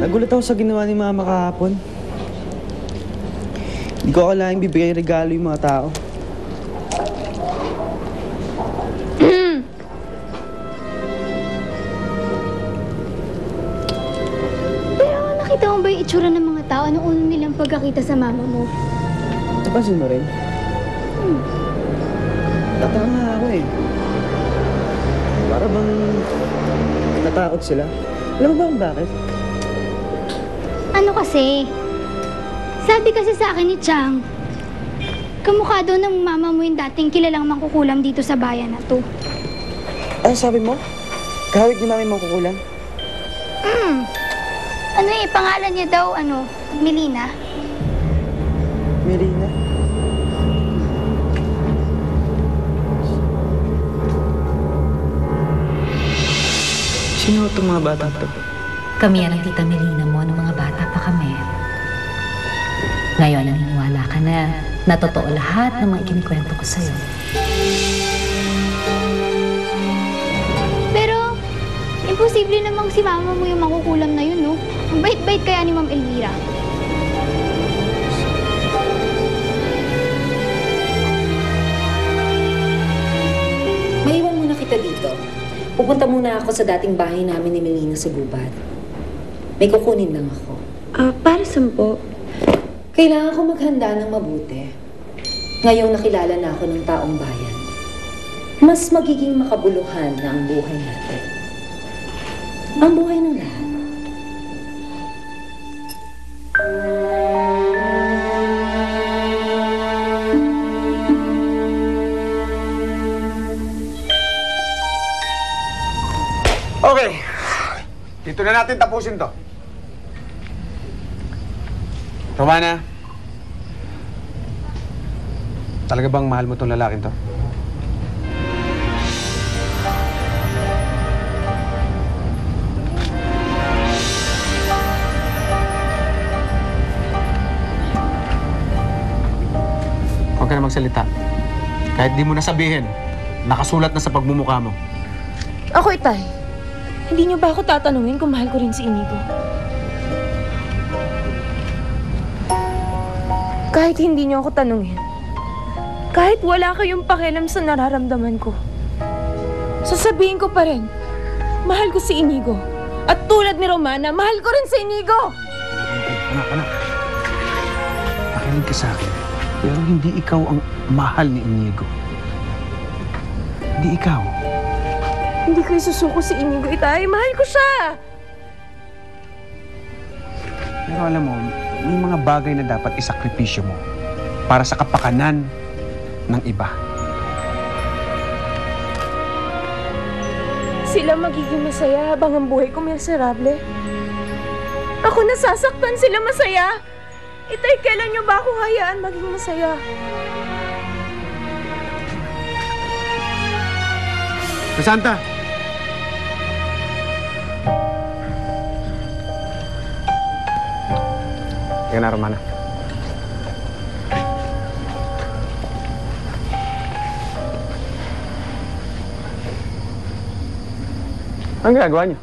Nagulat ako sa ginawa ni Mama kahapon. Hindi ko akalaing bibigay regalo yung mga tao. Pero nakita mo ba yung itsura ng mga tao? Anong una nilang pagkakita sa mama mo? Napansin mo rin? Tataka nga ako eh. Para bang natakot sila. Alam mo ba kung bakit? Ano kasi? Sabi kasi sa akin ni Chang, kamukha daw ng mama mo yung dating kilalang mangkukulam dito sa bayan na to. Ano sabi mo? Kahawig ni Mami mangkukulam? Ano eh, pangalan niya daw, Melina. Melina? Sino itong mga bata to? Kami yan ang tita Melina mo nung mga bata pa kami. Ngayon, naniniwala ka na totoo lahat ng mga ikinikwento ko sa'yo. Pero, imposible namang si mama mo yung mangkukulam na yun, no? Ang bait-bait kaya ni Ma'am Elvira. Maiwan muna kita dito. Pupunta muna ako sa dating bahay namin ni Melina sa Gubat. May kukunin lang ako. Para saan po? Kailangan ko maghanda ng mabuti. Ngayong nakilala na ako ng taong bayan, mas magiging makabuluhan na ang buhay natin. Ang buhay ng lahat. Okay. Dito na natin tapusin to. Romana, talaga bang mahal mo tong lalaking to? Huwag ka na magsalita. Kahit di mo na sabihin, nakasulat na sa pagmumukha mo. Ako, Itay. Hindi niyo ba ako tatanungin kung mahal ko rin si Inigo? Kahit hindi niyo ako tanungin, kahit wala kayong pakialam sa nararamdaman ko, sasabihin ko pa rin, mahal ko si Inigo. At tulad ni Romana, mahal ko rin si Inigo! Anak. Pakinig ka sa akin. Pero hindi ikaw ang mahal ni Inigo. Hindi ikaw. Hindi ko isusuko si Inigo, Itay. Mahal ko siya! Pero alam mo, may mga bagay na dapat isakripisyo mo para sa kapakanan ng iba. Sila magiging masaya habang ang buhay ko miserable. Ako nasasaktan, sila masaya. Itay, kailan niyo ba ako hayaan maging masaya? Santa! Yan na, Romana. Anong ginagawa niyo?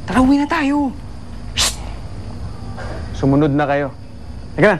Tara, uwi na tayo. Sumunod na kayo. Teka na.